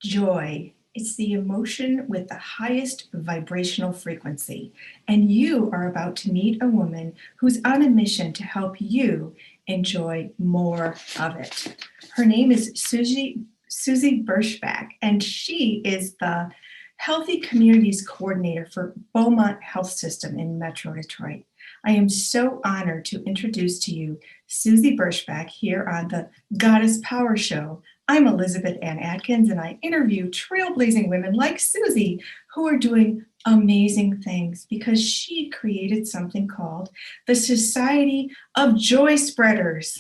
Joy. It's the emotion with the highest vibrational frequency. And you are about to meet a woman who's on a mission to help you enjoy more of it. Her name is Suzy Berschback, and she is the Healthy Communities Coordinator for Beaumont Health System in Metro Detroit. I am so honored to introduce to you Suzy Berschback here on the Goddess Power Show. I'm Elizabeth Ann Atkins, and I interview trailblazing women like Suzy who are doing amazing things because she created something called the Society of Joy Spreaders.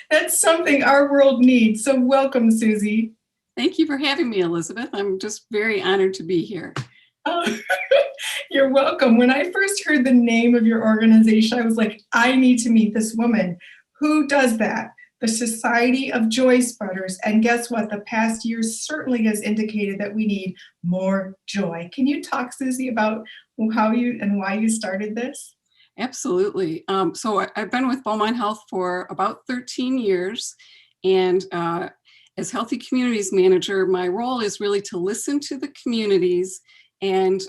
That's something our world needs. So welcome, Suzy. Thank you for having me, Elizabeth. I'm just very honored to be here. Oh, you're welcome. When I first heard the name of your organization, I was like, I need to meet this woman. Who does that? The Society of Joy Spreaders. And guess what? The past year certainly has indicated that we need more joy. Can you talk, Suzy, about how you and why you started this? Absolutely. So I've been with Beaumont Health for about 13 years. And as Healthy Communities Manager, my role is really to listen to the communities and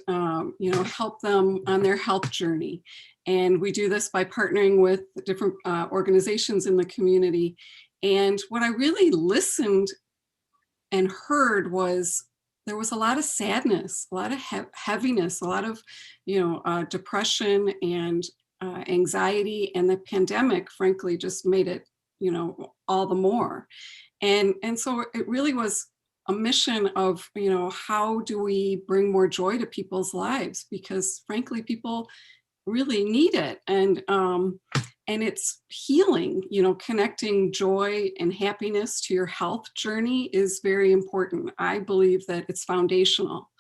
help them on their health journey. And we do this by partnering with different organizations in the community. And what I really listened and heard was there was a lot of sadness, a lot of heaviness, a lot of depression and anxiety, and the pandemic, frankly, just made it all the more. And so it really was a mission of how do we bring more joy to people's lives, because frankly people really need it. And it's healing, connecting joy and happiness to your health journey is very important. I believe that it's foundational.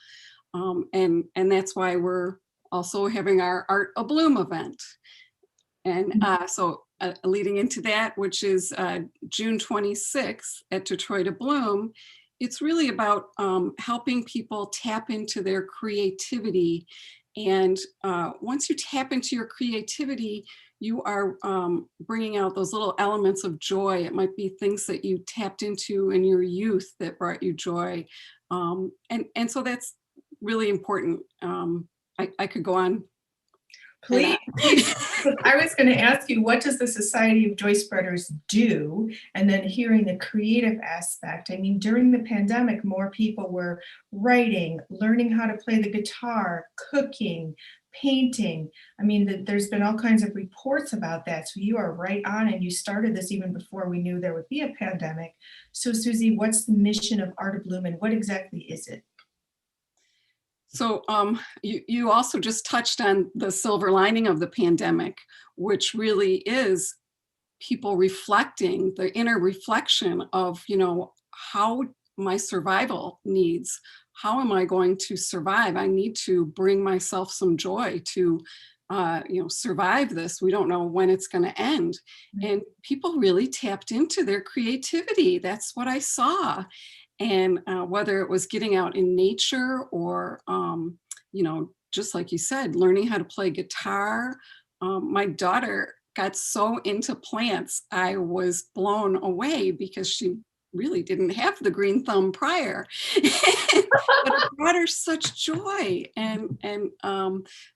And that's why we're also having our Art Abloom event. And leading into that, which is June 26th at Detroit Abloom, it's really about helping people tap into their creativity. And once you tap into your creativity, you are bringing out those little elements of joy. It might be things that you tapped into in your youth that brought you joy. And so that's really important. I could go on. Please. I was going to ask you, what does the Society of Joy Spreaders do? And then hearing the creative aspect. I mean, during the pandemic, more people were writing, learning how to play the guitar, cooking, painting. I mean, there's been all kinds of reports about that. So you are right on, and you started this even before we knew there would be a pandemic. So Suzy, what's the mission of Art Abloom, and what exactly is it? So you also just touched on the silver lining of the pandemic, which really is people reflecting, the inner reflection of, how my survival needs, how am I going to survive? I need to bring myself some joy to, survive this. We don't know when it's going to end. And people really tapped into their creativity. That's what I saw. And whether it was getting out in nature or, just like you said, learning how to play guitar. My daughter got so into plants, I was blown away because she really didn't have the green thumb prior. But it brought her such joy. And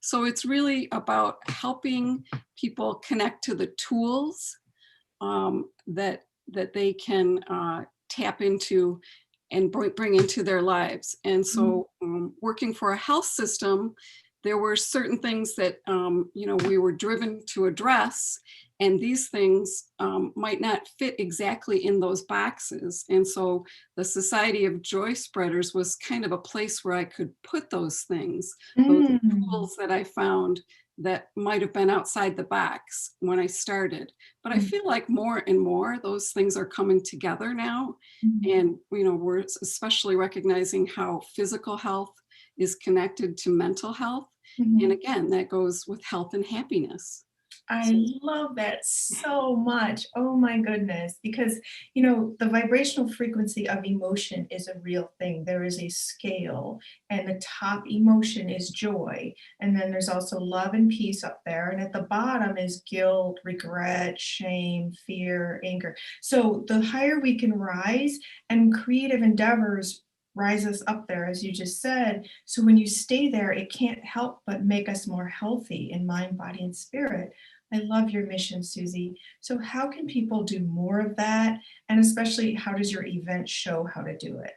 so it's really about helping people connect to the tools that they can tap into and bring into their lives. And so working for a health system, there were certain things that, we were driven to address, and these things might not fit exactly in those boxes. And so the Society of Joy Spreaders was kind of a place where I could put those things, those tools that I found that might have been outside the box when I started. But I feel like more and more those things are coming together now. And, we're especially recognizing how physical health is connected to mental health. And again, that goes with health and happiness. I love that so much. Oh my goodness. Because, the vibrational frequency of emotion is a real thing. There is a scale, and the top emotion is joy. And then there's also love and peace up there. And at the bottom is guilt, regret, shame, fear, anger. So the higher we can rise, and creative endeavors rise us up there, as you just said. So when you stay there, it can't help but make us more healthy in mind, body, and spirit. I love your mission, Suzy. So how can people do more of that? And especially, how does your event show how to do it?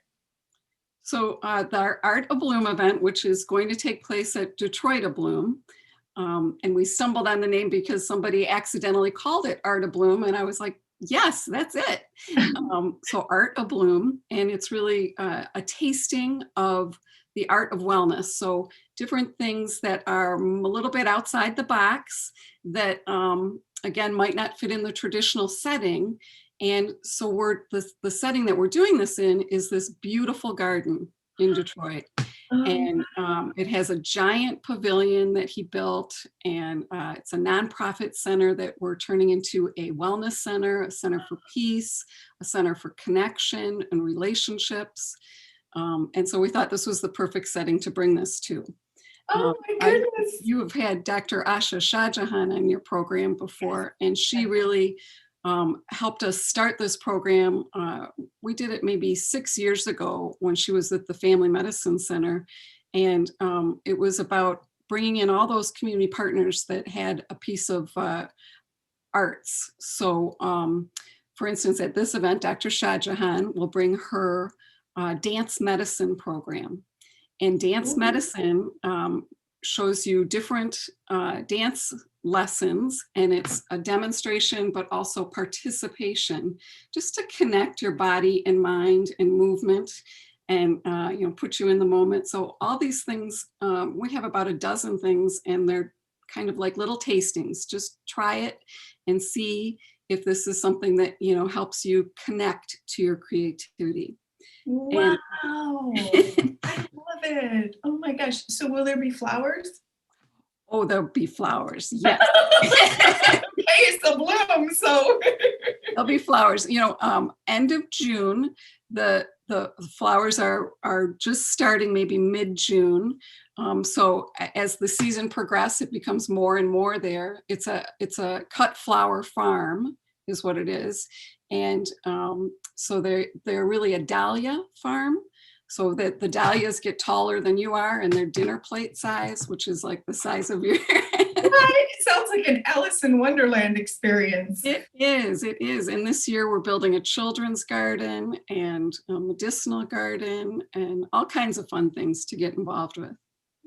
So the Art Abloom event, which is going to take place at Detroit Abloom, and we stumbled on the name because somebody accidentally called it Art Abloom, and I was like, yes, that's it. So Art Abloom, and it's really a tasting of the art of wellness. So different things that are a little bit outside the box that, again, might not fit in the traditional setting. And so the setting that we're doing this in is this beautiful garden in Detroit. Oh, And it has a giant pavilion that he built, and it's a nonprofit center that we're turning into a wellness center, a center for peace, a center for connection and relationships. And so we thought this was the perfect setting to bring this to. oh my goodness. You have had Dr. Asha Shahjahan on your program before, and she really helped us start this program. We did it maybe 6 years ago when she was at the Family Medicine Center. And it was about bringing in all those community partners that had a piece of arts. So for instance, at this event, Dr. Shahjahan will bring her dance medicine program. And dance medicine shows you different dance lessons, and it's a demonstration, but also participation, just to connect your body and mind and movement and put you in the moment. So all these things, we have about a dozen things, and they're kind of like little tastings. Just try it and see if this is something that helps you connect to your creativity. Wow. I love it. Oh my gosh. So will there be flowers? Oh, there'll be flowers. Yes. It's a bloom, so There'll be flowers. End of June, the flowers are just starting, maybe mid-June. So as the season progresses, it becomes more and more there. It's a cut flower farm, is what it is, and so they're really a dahlia farm. So that the dahlias get taller than you are, and they're dinner plate size, which is like the size of your right? It sounds like an Alice in Wonderland experience. It is. And this year we're building a children's garden and a medicinal garden and all kinds of fun things to get involved with.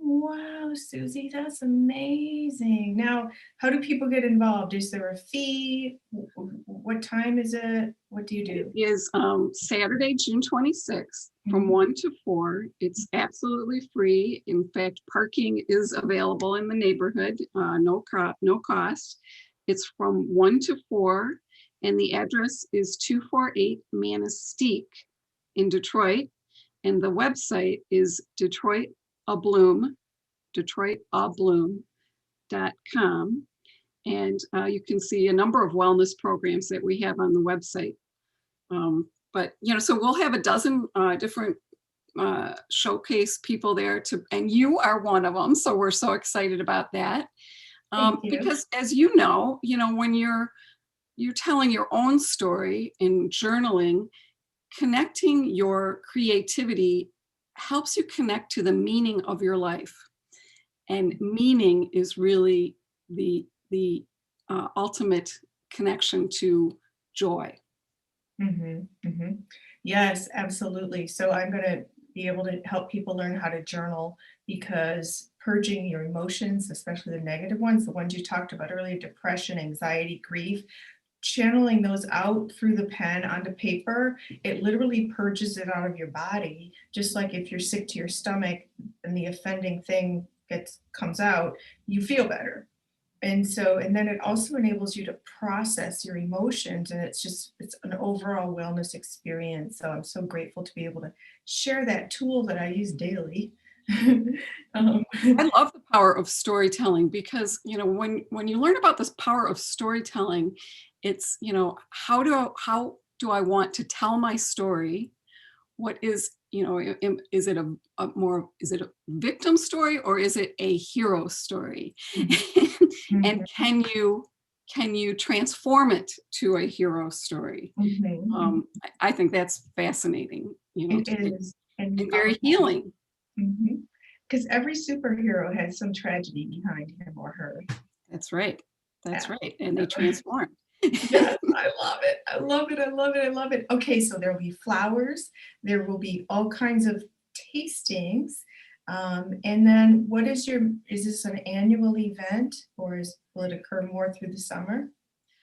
Wow, Suzy, that's amazing. Now, how do people get involved? Is there a fee? What time is it? What do you do? It is Saturday, June 26th from 1 to 4. It's absolutely free. In fact, parking is available in the neighborhood, no cost. It's from 1 to 4, and the address is 248 Manistee in Detroit. And the website is Detroit Abloom, detroitabloom.com. And you can see a number of wellness programs that we have on the website. So we'll have a dozen different showcase people there and you are one of them. So we're so excited about that. Thank you. Because as you know, when you're telling your own story in journaling, connecting your creativity helps you connect to the meaning of your life. And meaning is really the ultimate connection to joy. Yes, absolutely. So I'm going to be able to help people learn how to journal, because purging your emotions, especially the negative ones, the ones you talked about earlier, depression, anxiety, grief, channeling those out through the pen onto paper, it literally purges it out of your body. Just like if you're sick to your stomach and the offending thing comes out, you feel better. And then it also enables you to process your emotions, and it's an overall wellness experience. So I'm so grateful to be able to share that tool that I use daily. I love the power of storytelling, because when you learn about this power of storytelling, it's how do I want to tell my story? What is is it a victim story, or is it a hero story? And can you transform it to a hero story? I think that's fascinating. It is. And we and all very healing. because every superhero has some tragedy behind him or her. That's right. That's Yeah. right. And they transform. Yes, I love it. I love it. I love it. I love it. Okay, so there will be flowers. There will be all kinds of tastings. And then is this an annual event or will it occur more through the summer?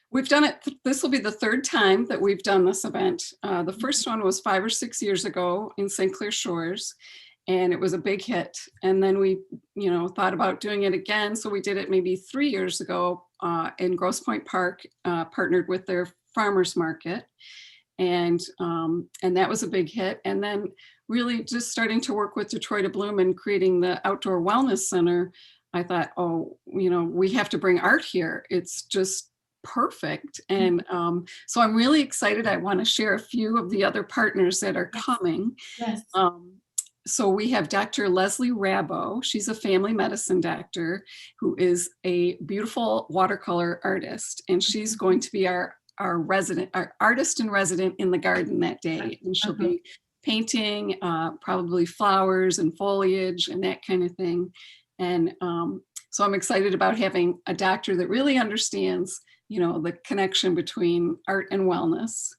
We've done it. This will be the third time that we've done this event. The first one was 5 or 6 years ago in St. Clair Shores, and it was a big hit. And then we, thought about doing it again. So we did it maybe 3 years ago in Grosse Pointe Park, partnered with their farmers market, and that was a big hit. And then really just starting to work with Detroit Abloom and creating the outdoor wellness center. I thought, we have to bring art here. It's just perfect. And so I'm really excited. I want to share a few of the other partners that are coming. Yes. So we have Dr. Leslie Rabo. She's a family medicine doctor who is a beautiful watercolor artist. And she's going to be our artist in resident in the garden that day. And she'll be painting probably flowers and foliage and that kind of thing. And so I'm excited about having a doctor that really understands the connection between art and wellness.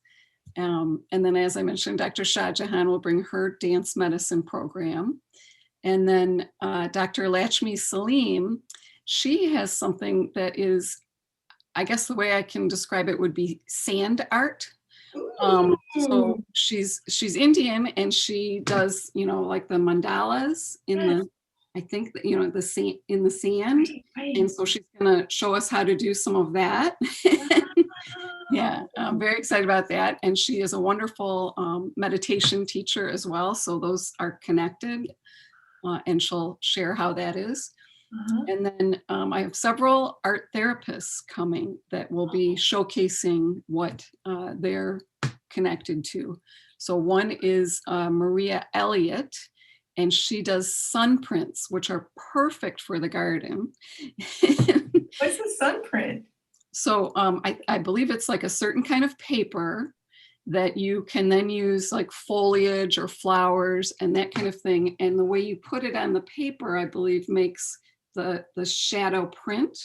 And then, as I mentioned, Dr. Shah Jahan will bring her dance medicine program. And then Dr. Lakshmi Salim, she has something that is, I guess the way I can describe it would be sand art. So she's Indian and she does, like the mandalas in the, I think, in the sand. Right. And so she's going to show us how to do some of that. Yeah, I'm very excited about that. And she is a wonderful meditation teacher as well. So those are connected and she'll share how that is. And then I have several art therapists coming that will be showcasing what they're connected to. So one is Maria Elliott, and she does sun prints, which are perfect for the garden. What's the sun print? So I believe it's like a certain kind of paper that you can then use like foliage or flowers and that kind of thing. And the way you put it on the paper, I believe, makes the shadow print.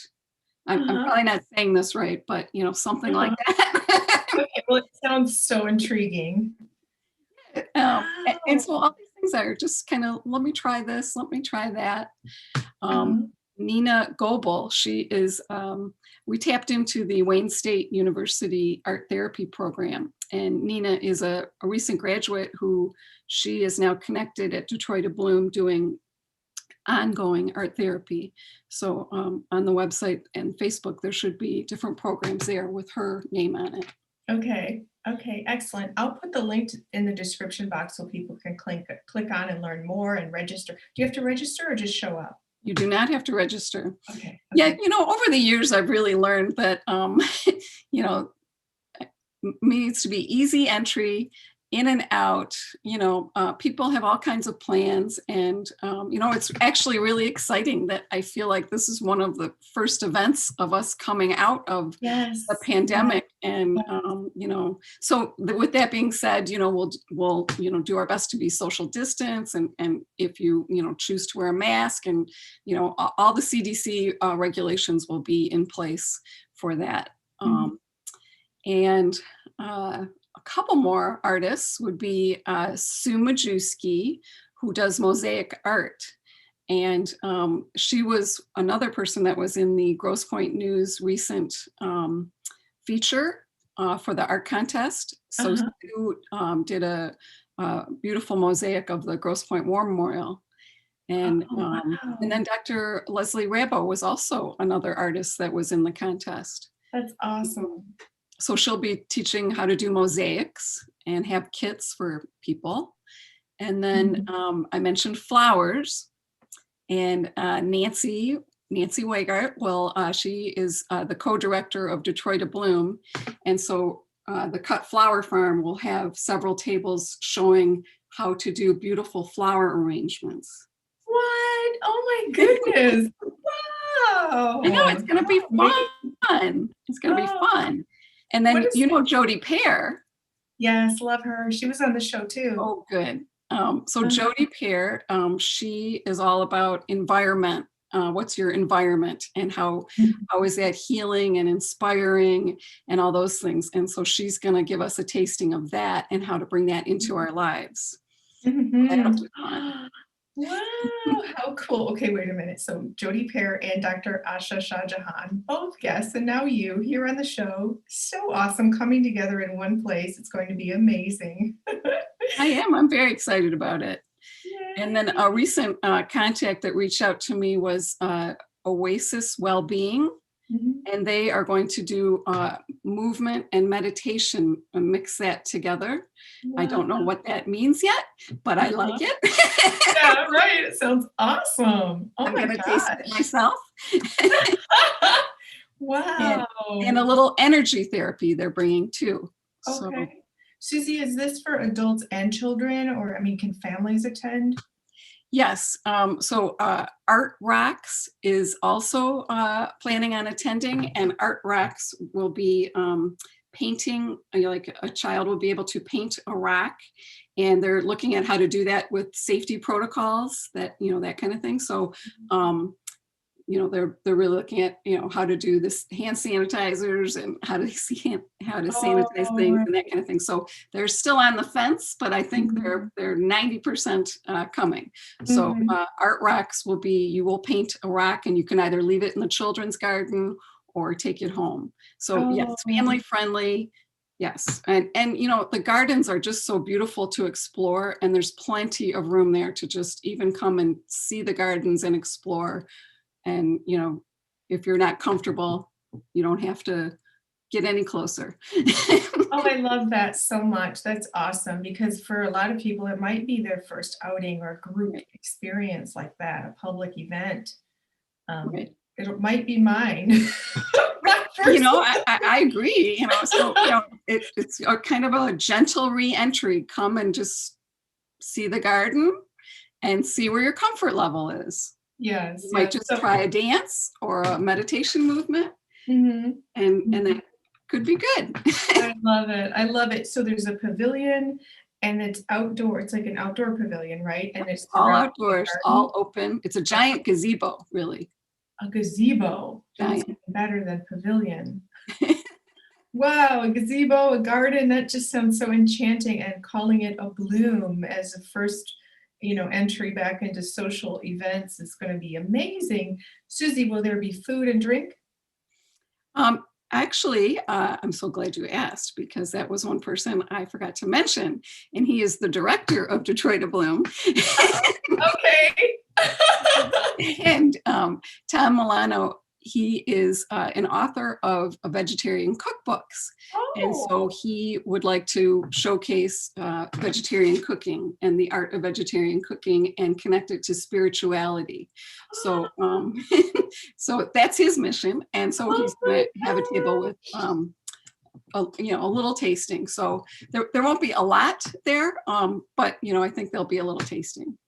I'm probably not saying this right, but something like that. Okay, well, it sounds so intriguing. And so all these things are just kind of, let me try this, let me try that. Nina Goebel, she is, we tapped into the Wayne State University Art Therapy Program. And Nina is a recent graduate who she is now connected at Detroit Abloom doing ongoing art therapy. So on the website and Facebook, there should be different programs there with her name on it. Okay, excellent. I'll put the link in the description box so people can click on and learn more and register. Do you have to register or just show up? You do not have to register. Okay. Yeah, over the years, I've really learned that, needs to be easy entry, in and out. People have all kinds of plans, and it's actually really exciting that I feel like this is one of the first events of us coming out of the pandemic. And so with that being said, we'll do our best to be social distance, and if you choose to wear a mask, and all the CDC regulations will be in place for that. And a couple more artists would be Sue Majewski, who does mosaic art. And she was another person that was in the Grosse Pointe News recent feature for the art contest. So Sue did a beautiful mosaic of the Grosse Pointe War Memorial. And and then Dr. Leslie Rabo was also another artist that was in the contest. That's awesome. So she'll be teaching how to do mosaics and have kits for people. And then I mentioned flowers, and Nancy Weigart she is the co-director of Detroit Abloom. And so the Cut Flower Farm will have several tables showing how to do beautiful flower arrangements. What? Oh my goodness. Wow. I know, it's going to be fun. It's going to be fun. And then, Jody Pear. Yes, love her. She was on the show too. Oh, good. So Jody Pear, she is all about environment. What's your environment, and how is that healing and inspiring and all those things. And so she's going to give us a tasting of that and how to bring that into our lives. That'll be fun. Wow, how cool. Okay, wait a minute. So Jody Pear and Dr. Asha Shahjahan, both guests, and now you here on the show. So awesome coming together in one place. It's going to be amazing. I am. I'm very excited about it. Yay. And then a recent contact that reached out to me was Oasis Wellbeing. And they are going to do movement and meditation and mix that together. Wow. I don't know what that means yet, but I like it. Yeah, right. It sounds awesome. Oh I'm my going to gosh. taste it myself. Wow. And a little energy therapy they're bringing too. Okay. So, Suzy, is this for adults and children, or can families attend? Yes. So Art Rocks is also planning on attending, and Art Rocks will be painting, like a child will be able to paint a rock, and they're looking at how to do that with safety protocols, that kind of thing. So they're really looking at how to do this, hand sanitizers, and how to sanitize things and that kind of thing. So they're still on the fence, but I think they're 90% coming. So Art Rocks will be, you will paint a rock and you can either leave it in the children's garden or take it home. So yes, family friendly. Yes. And the gardens are just so beautiful to explore, and there's plenty of room there to just even come and see the gardens and explore. And, if you're not comfortable, you don't have to get any closer. Oh, I love that so much. That's awesome, because for a lot of people, it might be their first outing or group experience like that, a public event. It might be mine. I agree, so, it's a kind of a gentle re-entry. Come and just see the garden and see where your comfort level is. Yes. You might just try a dance or a meditation movement, and that could be good. I love it. I love it. So there's a pavilion, and it's outdoor. It's like an outdoor pavilion, right? And it's all outdoors, all open. It's a giant gazebo, really. A gazebo. That's even better than pavilion. Wow, a gazebo, a garden. That just sounds so enchanting. And calling it Abloom as a first entry back into social events is going to be amazing. Suzy, will there be food and drink? Actually, I'm so glad you asked, because that was one person I forgot to mention, and he is the director of Detroit Abloom. Okay. And Tom Milano, he is an author of vegetarian cookbooks. And so he would like to showcase vegetarian cooking and the art of vegetarian cooking and connect it to spirituality. So so that's his mission. And so he's going to have a table with a little tasting. So there won't be a lot there, but I think there'll be a little tasting.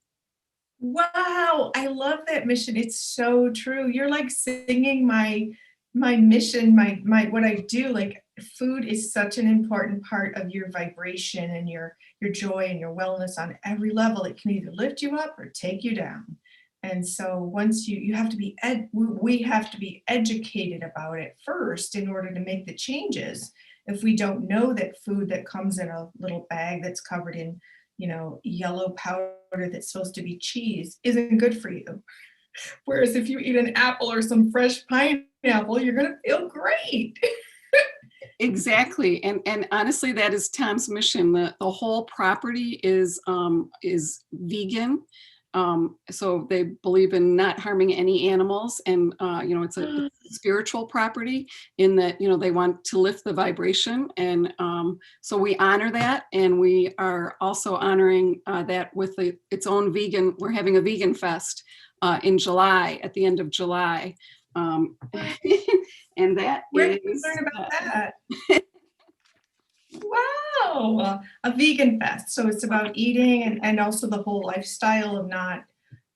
Wow, I love that mission. It's so true. You're like singing my mission, my what I do. Like, food is such an important part of your vibration and your joy and your wellness on every level. It can either lift you up or take you down. And so once you have to be we have to be educated about it first in order to make the changes. If we don't know that food that comes in a little bag that's covered in yellow powder that's supposed to be cheese isn't good for you. Whereas if you eat an apple or some fresh pineapple, you're going to feel great. Exactly. And honestly, that is Tom's mission. The whole property is vegan. So they believe in not harming any animals. And, it's a spiritual property in that, they want to lift the vibration. And so we honor that. And we are also honoring that with its own vegan. We're having a vegan fest in July, at the end of July. And that Where did you learn about that? Wow, a vegan fest. So it's about eating and also the whole lifestyle of not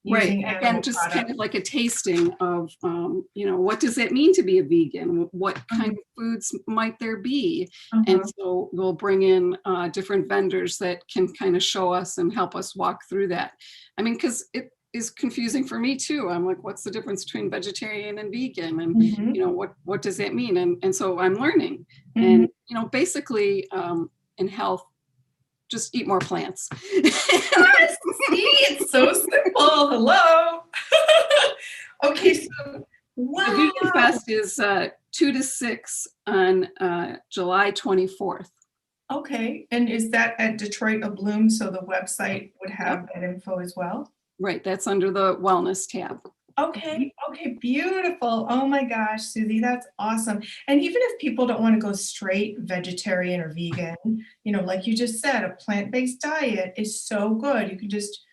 Right. using Again, animal just kind products. of like a tasting of, what does it mean to be a vegan? What kind Mhm. of foods might there be? And Uh-huh. so we'll bring in different vendors that can kind of show us and help us walk through that. I mean, because it is confusing for me too. I'm like, what's the difference between vegetarian and vegan? And, Mhm. what does that mean? And so I'm learning. Mhm. And, basically in health, just eat more plants. Yes, see, it's so simple. Hello. Okay, so The wow. Vegan Fest is 2 to 6 on July 24th. Okay, and is that at Detroit Abloom, so the website would Yep, have that info as well? right. That's under the wellness tab. Okay, okay, beautiful. Oh my gosh, Suzy, that's awesome. And even if people don't want to go straight vegetarian or vegan, like you just said, a plant-based diet is so good. You can just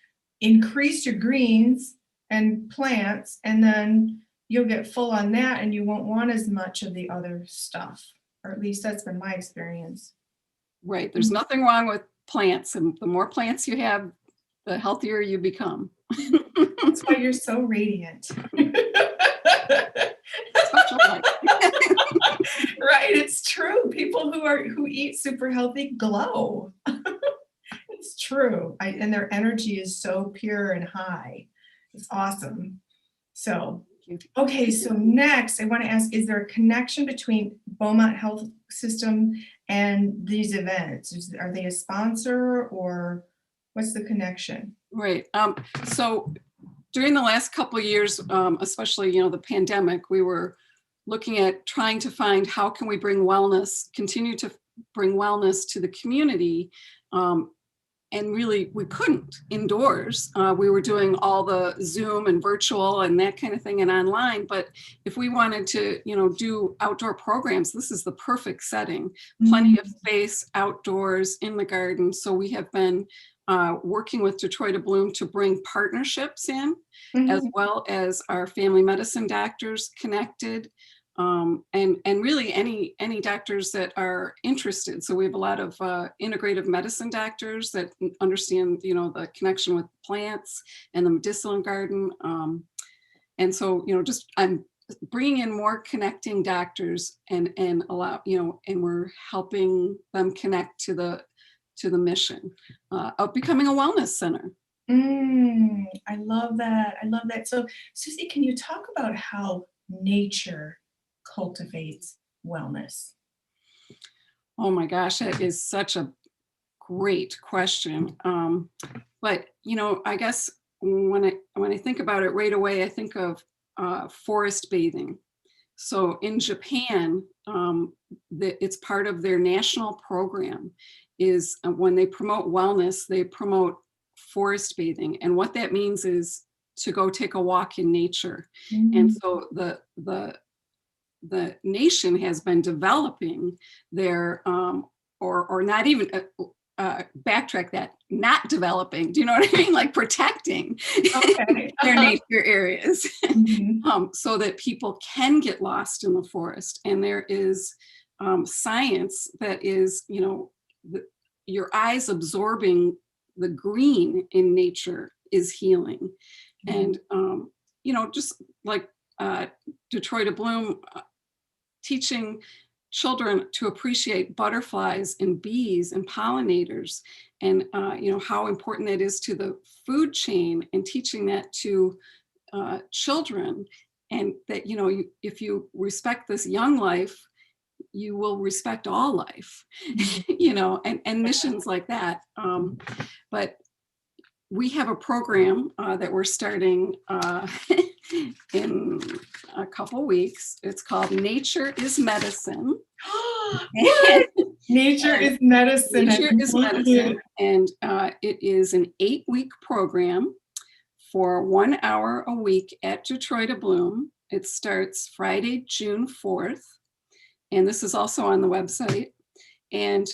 increase your greens and plants, and then you'll get full on that, and you won't want as much of the other stuff. Or at least that's been my experience. Right. There's nothing wrong with plants. And the more plants you have, the healthier you become. That's why you're so radiant. Socialite. Right, it's true. People who eat super healthy glow. It's true. And their energy is so pure and high. It's awesome. So, okay, so next I want to ask, is there a connection between Beaumont Health System and these events? Are they a sponsor or what's the connection? Right. So during the last couple of years, especially, the pandemic, we were looking at trying to find how can we continue to bring wellness to the community. And really, we couldn't indoors. We were doing all the Zoom and virtual and that kind of thing and online. But if we wanted to, do outdoor programs, this is the perfect setting. Plenty of space outdoors in the garden. So we have been working with Detroit Abloom to bring partnerships in, as Mhm. well as our family medicine doctors connected. And really any doctors that are interested. So we have a lot of integrative medicine doctors that understand, the connection with plants and the medicinal garden. And so, just I'm bringing in more connecting doctors and allow, and we're helping them connect to the mission of becoming a wellness center. I love that. I love that. So, Susie, can you talk about how nature cultivates wellness? Oh my gosh, that is such a great question. But I guess when I think about it right away, I think of forest bathing. So in Japan, it's part of their national program. Is when they promote wellness, they promote forest bathing, and what that means is to go take a walk in nature. And Mm, so the nation has been developing their or not even backtrack that, not developing, do you know what I mean, like protecting okay. their nature areas Mhm. so that people can get lost in the forest. And there is science that is, your eyes absorbing the green in nature is healing. Mhm. And just like Detroit Abloom, teaching children to appreciate butterflies and bees and pollinators, and how important that is to the food chain, and teaching that to children, and that if you respect this young life, you will respect all life. Mhm. And missions like that. But we have a program that we're starting in a couple weeks. It's called Nature is Medicine. What? Nature And is medicine. I Nature is love Medicine. it. And it is an 8-week program for 1 hour a week at Detroit Abloom. It starts Friday, June 4th. And this is also on the website. And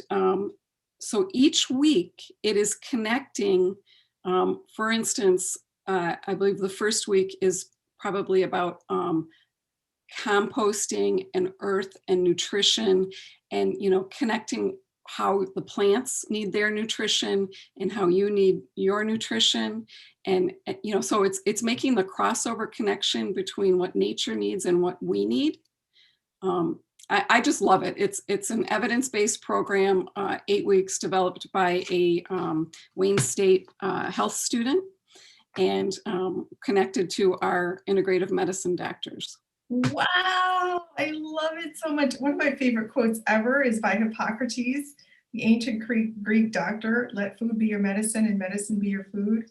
so each week it is connecting, for instance, I believe the first week is probably about composting and earth and nutrition, and connecting how the plants need their nutrition and how you need your nutrition. And, so it's making the crossover connection between what nature needs and what we need. I just love it. It's an evidence-based program, 8 weeks, developed by a Wayne State health student and connected to our integrative medicine doctors. Wow, I love it so much. One of my favorite quotes ever is by Hippocrates, the ancient Greek doctor, let food be your medicine and medicine be your food.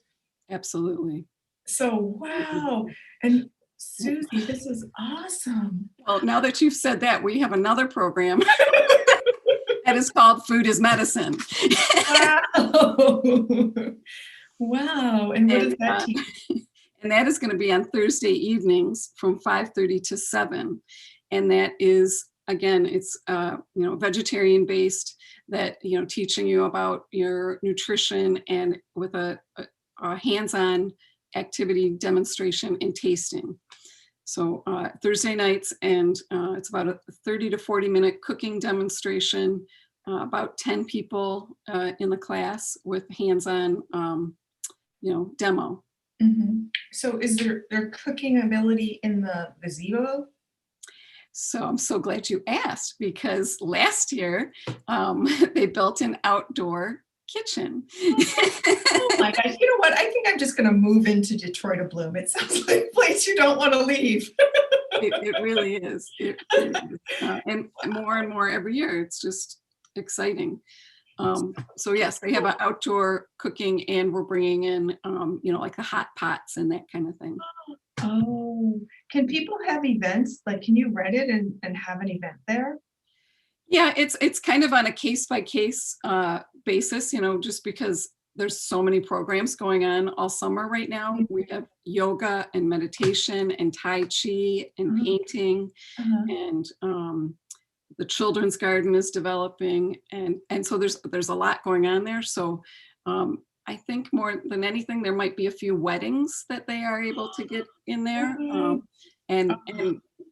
Absolutely. So, wow. And Suzy, this is awesome. Well, now that you've said that, we have another program that is called Food is Medicine. Wow. Wow. And what does that teach? And that is going to be on Thursday evenings from 5:30 to 7. And that is, again, it's vegetarian based, that teaching you about your nutrition and with a hands-on activity demonstration and tasting. So Thursday nights, and it's about a 30 to 40 minute cooking demonstration, about 10 people in the class with hands-on demo. Mm-hmm. So is there cooking ability in the gazebo? So I'm so glad you asked, because last year they built an outdoor kitchen. Oh my gosh, you know what? I think I'm just going to move into Detroit Abloom. It sounds like a place you don't want to leave. It really is. It really is. And more every year. It's just exciting. So yes, they have an outdoor cooking, and we're bringing in, like the hot pots and that kind of thing. Oh, can people have events? Like, can you rent it and have an event there? Yeah, it's kind of on a case by case basis, just because there's so many programs going on all summer right now. We have yoga and meditation and Tai Chi and painting, and the children's garden is developing, and so there's a lot going on there. So I think more than anything, there might be a few weddings that they are able to get in there. And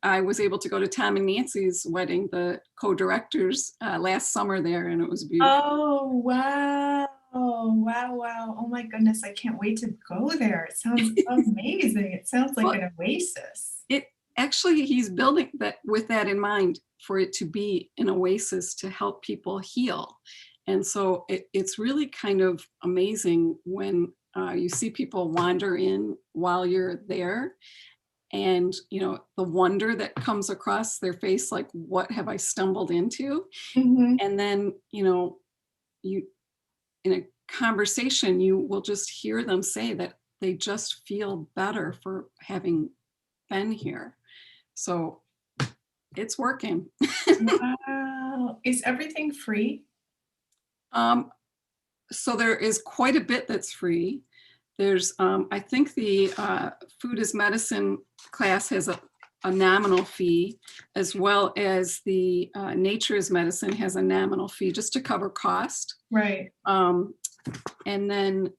I was able to go to Tom and Nancy's wedding, the co-directors, last summer there, and it was beautiful. Oh, wow. Wow. Oh my goodness. I can't wait to go there. It sounds amazing. It sounds like an oasis. It actually, he's building that with that in mind, for it to be an oasis to help people heal. And so it's really kind of amazing when you see people wander in while you're there, and the wonder that comes across their face, like, what have I stumbled into? Mm-hmm. And then you in a conversation, you will just hear them say that they just feel better for having been here. So it's working. Wow. Is everything free? So there is quite a bit that's free. There's, I think the Food is Medicine class has a nominal fee, as well as the Nature is Medicine has a nominal fee, just to cover cost. Right. And then,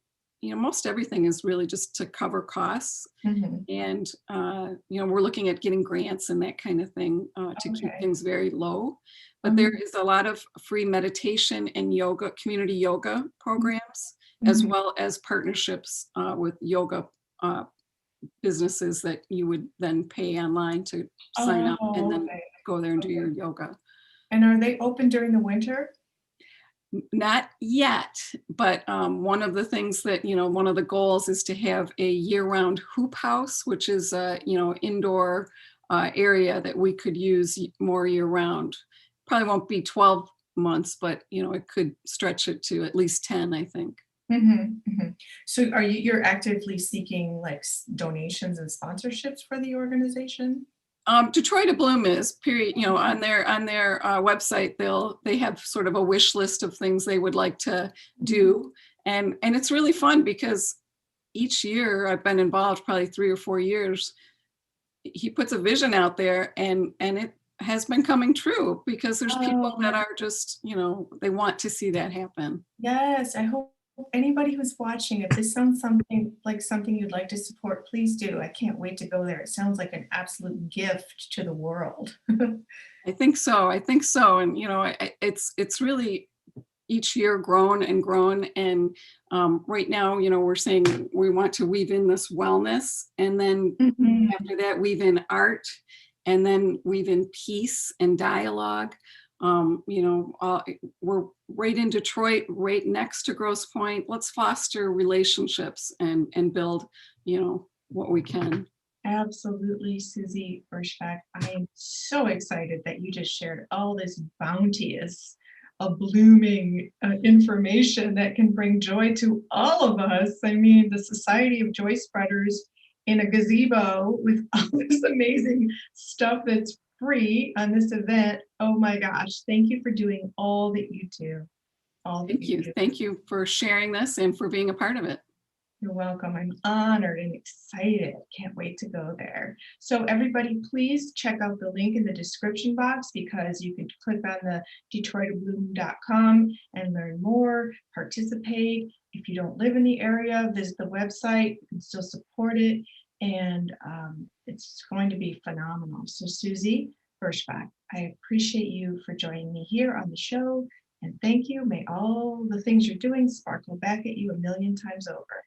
most everything is really just to cover costs. Mm-hmm. And, we're looking at getting grants and that kind of thing to keep things very low. But there is a lot of free meditation and yoga, community yoga programs, as well as partnerships with yoga businesses that you would then pay online to sign up and then go there and do your yoga. And are they open during the winter? Not yet, but one of the things that, one of the goals is to have a year-round hoop house, which is a, indoor area that we could use more year-round. Probably won't be 12 months, but, it could stretch it to at least 10, I think. Mm-hmm, mm-hmm. So you're actively seeking like donations and sponsorships for the organization? Detroit Abloom is, period, on their website, they have sort of a wish list of things they would like to do. And it's really fun, because each year I've been involved, probably 3 or 4 years, he puts a vision out there, and it has been coming true, because there's people that are just, they want to see that happen. Yes, I hope anybody who's watching, if this sounds something you'd like to support, please do. I can't wait to go there. It sounds like an absolute gift to the world. I think so. And, it's really each year grown and grown. And right now, we're saying we want to weave in this wellness, and then Mhm. after that, weave in art, and then weave in peace and dialogue. We're right in Detroit, right next to Grosse Pointe. Let's foster relationships and build, what we can. Absolutely, Suzy Berschback. I am so excited that you just shared all this bounteous, blooming information that can bring joy to all of us. I mean, the Society of Joy Spreaders in a gazebo with all this amazing stuff that's free on this event. Oh my gosh, thank you for doing all that you do. All that Thank you you. do. Thank you for sharing this and for being a part of it. You're welcome. I'm honored and excited. Can't wait to go there. So everybody, please check out the link in the description box, because you can click on the DetroitAbloom.com and learn more, participate. If you don't live in the area, visit the website. You can still support it, and it's going to be phenomenal. So Suzy Berschback, I appreciate you for joining me here on the show, and thank you. May all the things you're doing sparkle back at you a million times over.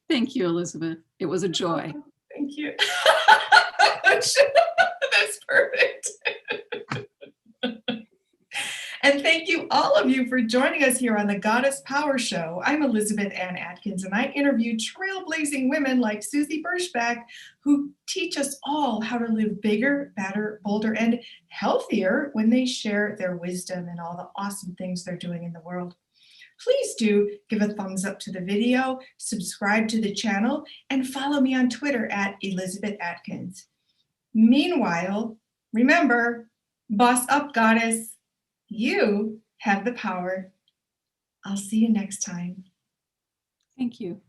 Thank you, Elizabeth. It was a joy. Thank you. That's perfect. And thank you, all of you, for joining us here on the Goddess Power Show. I'm Elizabeth Ann Atkins, and I interview trailblazing women like Suzy Berschback, who teach us all how to live bigger, better, bolder, and healthier when they share their wisdom and all the awesome things they're doing in the world. Please do give a thumbs up to the video, subscribe to the channel, and follow me on Twitter at Elizabeth Atkins. Meanwhile, remember, boss up, goddess. You have the power. I'll see you next time. Thank you.